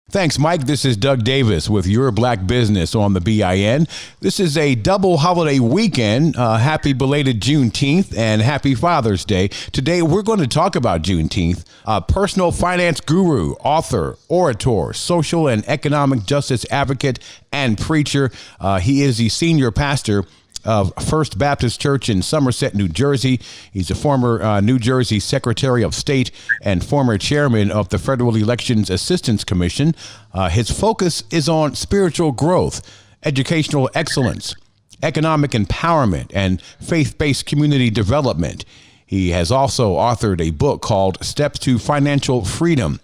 Thanks, Mike. This is Doug Davis with Your Black Business on the BIN. This is a double holiday weekend. Happy belated Juneteenth and happy Father's Day. Today, we're going to talk about Juneteenth. Personal finance guru, author, orator, social and economic justice advocate, and preacher. He is the senior pastor of First Baptist Church in Somerset, New Jersey. He's a former New Jersey Secretary of State and former chairman of the Federal Elections Assistance Commission. His focus is on spiritual growth, educational excellence, economic empowerment, and faith-based community development. He has also authored a book called Steps to Financial Freedom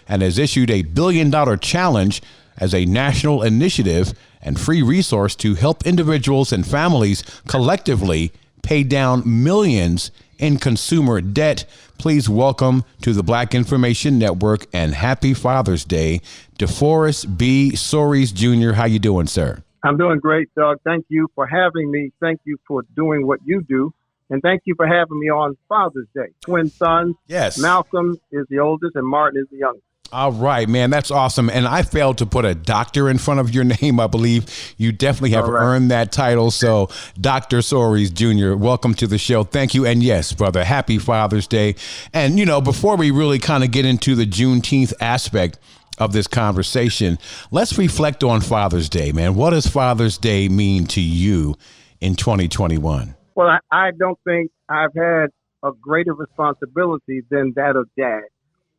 and has issued a $1 billion challenge as a national initiative and free resource to help individuals and families collectively pay down millions in consumer debt. Please welcome to the Black Information Network and happy Father's Day, DeForest B. Soaries Jr. How you doing, sir? I'm doing great, Doug. Thank you for having me. Thank you for doing what you do. And thank you for having me on Father's Day. Twin sons. Yes. Malcolm is the oldest and Martin is the youngest. All right, man, that's awesome. And I failed to put a doctor in front of your name. I believe you definitely have earned that title. So Dr. Soaries Jr., welcome to the show. Thank you. And yes, brother, happy Father's Day. And, you know, before we really kind of get into the Juneteenth aspect of this conversation, let's reflect on Father's Day, man. What does Father's Day mean to you in 2021? Well, I don't think I've had a greater responsibility than that of dad.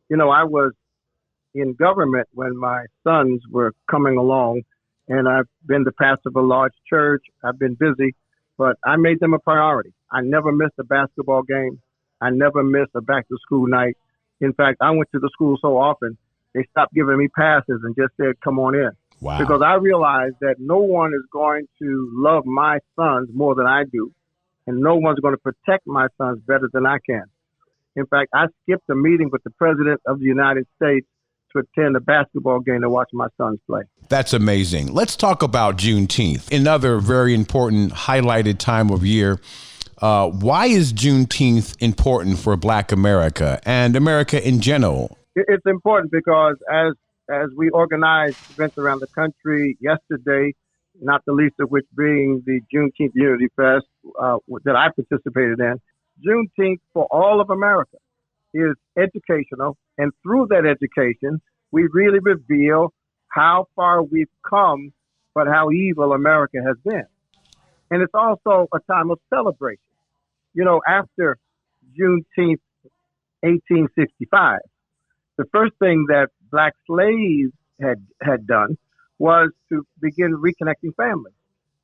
You know, I was in government when my sons were coming along, and I've been the pastor of a large church. I've been busy, but I made them a priority. I never missed a basketball game. I never missed a back to school night. In fact, I went to the school so often, they stopped giving me passes and just said, come on in. Wow. Because I realized that no one is going to love my sons more than I do, and no one's going to protect my sons better than I can. In fact, I skipped a meeting with the President of the United States to attend a basketball game to watch my sons play. That's amazing. Let's talk about Juneteenth, another very important highlighted time of year. Why is Juneteenth important for Black America and America in general? It's important because as we organize events around the country yesterday, not the least of which being the Juneteenth Unity Fest that I participated in, Juneteenth for all of America is educational. And through that education, we really reveal how far we've come, but how evil America has been. And it's also a time of celebration. You know, after Juneteenth, 1865, the first thing that Black slaves had done was to begin reconnecting families.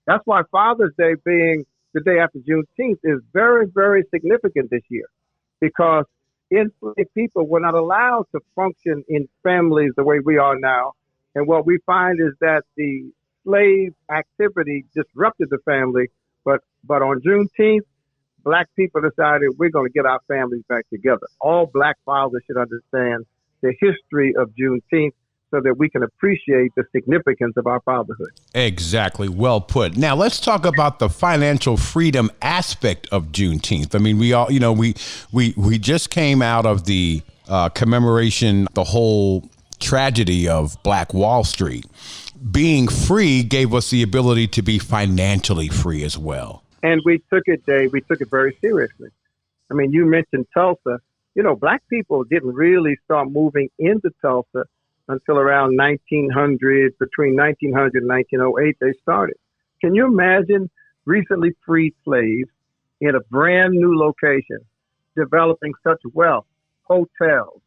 That's why Father's Day being the day after Juneteenth is very, very significant this year, because enslaved people were not allowed to function in families the way we are now. And what we find is that the slave activity disrupted the family. But on Juneteenth, Black people decided we're going to get our families back together. All Black fathers should understand the history of Juneteenth so that we can appreciate the significance of our fatherhood. Exactly. Well put. Now let's talk about the financial freedom aspect of Juneteenth. I mean, we all, you know, we just came out of the commemoration, the whole tragedy of Black Wall Street. Being free gave us the ability to be financially free as well. And we took it, Dave, we took it very seriously. I mean, you mentioned Tulsa. You know, Black people didn't really start moving into Tulsa until around 1900, between 1900 and 1908, they started. Can you imagine recently freed slaves in a brand new location, developing such wealth, hotels,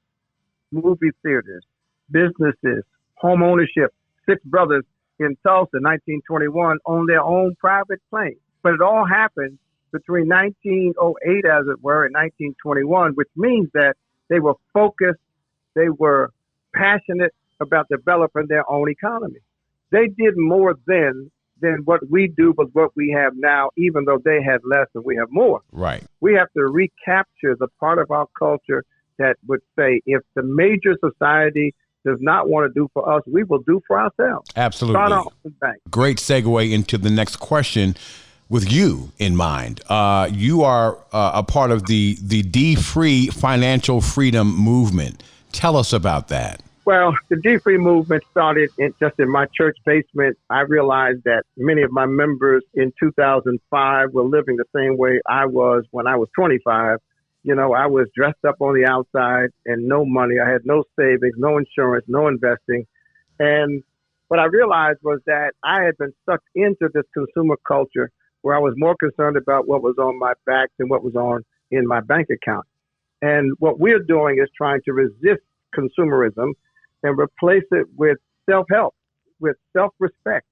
movie theaters, businesses, home ownership? 6 brothers in Tulsa, 1921, owned their own private plane. But it all happened between 1908, as it were, and 1921, which means that they were focused, they were passionate about developing their own economy. They did more then than what we do with what we have now, even though they had less and we have more. Right. We have to recapture the part of our culture that would say, if the major society does not want to do for us, we will do for ourselves. Absolutely. Start our own bank. Great segue into the next question with you in mind. You are a part of the dfree financial freedom movement. Tell us about that. Well, the dfree movement started just in my church basement. I realized that many of my members in 2005 were living the same way I was when I was 25. I was dressed up on the outside and no money. I had no savings, no insurance, no investing. And what I realized was that I had been sucked into this consumer culture where I was more concerned about what was on my back than what was in my bank account. And what we're doing is trying to resist consumerism and replace it with self-help, with self-respect,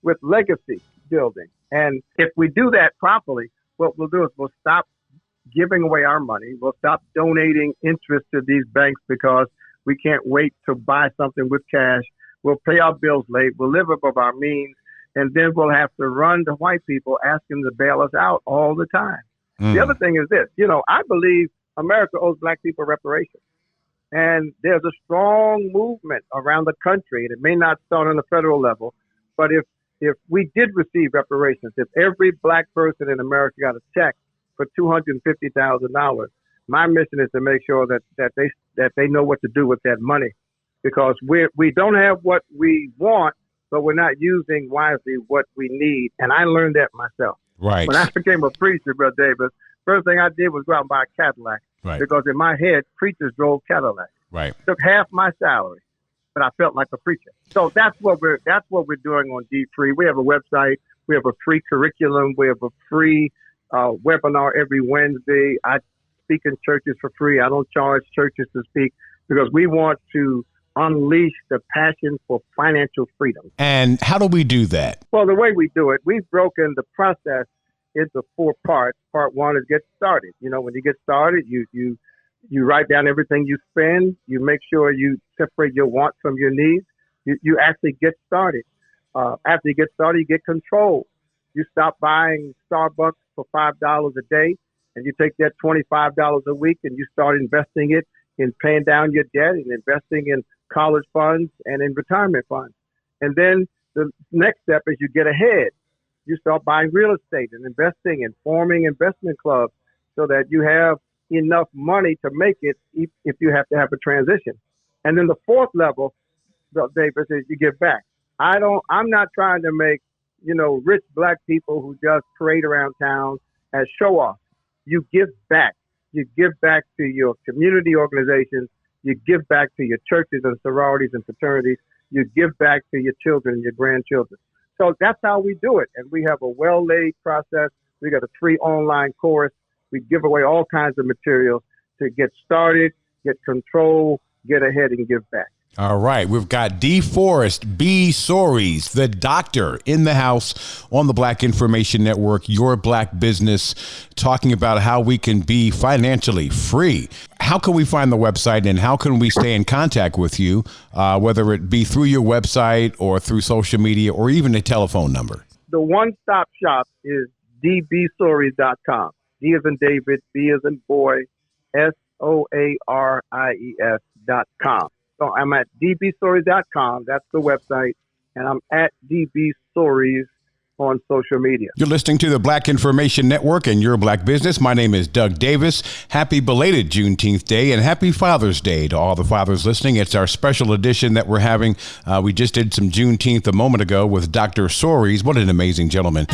with legacy building. And if we do that properly, what we'll do is we'll stop giving away our money. We'll stop donating interest to these banks because we can't wait to buy something with cash. We'll pay our bills late. We'll live above our means. And then we'll have to run to white people asking them to bail us out all the time. The other thing is this, I believe America owes black people reparations. And there's a strong movement around the country, and it may not start on the federal level, but if we did receive reparations, if every black person in America got a check for $250,000, my mission is to make sure that they know what to do with that money, because we don't have what we want, but we're not using wisely what we need. And I learned that myself. Right. When I became a preacher, Brother Davis, first thing I did was go out and buy a Cadillac. Right. Because in my head, preachers drove Cadillacs. Right. Took half my salary, but I felt like a preacher. So that's what we're doing on dfree. We have a website. We have a free curriculum. We have a free webinar every Wednesday. I speak in churches for free. I don't charge churches to speak because we want to unleash the passion for financial freedom. And how do we do that? Well, the way we do it, we've broken the process into 4 parts. Part 1 is get started. When you get started, you write down everything you spend. You make sure you separate your wants from your needs. You actually get started. After you get started, you get control. You stop buying Starbucks for $5 a day, and you take that $25 a week and you start investing it in paying down your debt and investing in college funds and in retirement funds. And then the next step is you get ahead. You start buying real estate and investing and forming investment clubs so that you have enough money to make it if you have to have a transition. And then the 4th level, Davis, is you give back. I'm not trying to make, rich black people who just parade around town as show off. You give back. You give back to your community organizations. You give back to your churches and sororities and fraternities. You give back to your children and your grandchildren. So that's how we do it. And we have a well-laid process. We got a free online course. We give away all kinds of materials to get started, get control, get ahead, and give back. All right. We've got DeForest B. Soaries, the doctor, in the house on the Black Information Network, Your Black Business, talking about how we can be financially free. How can we find the website and how can we stay in contact with you, whether it be through your website or through social media or even a telephone number? The one-stop shop is dbsoaries.com. D as in David, B as in boy, SOARIES.com. So I'm at dbsoaries.com. That's the website. And I'm at dbsoaries on social media. You're listening to the Black Information Network and Your Black Business. My name is Doug Davis. Happy belated Juneteenth Day and happy Father's Day to all the fathers listening. It's our special edition that we're having. We just did some Juneteenth a moment ago with Dr. Soaries. What an amazing gentleman.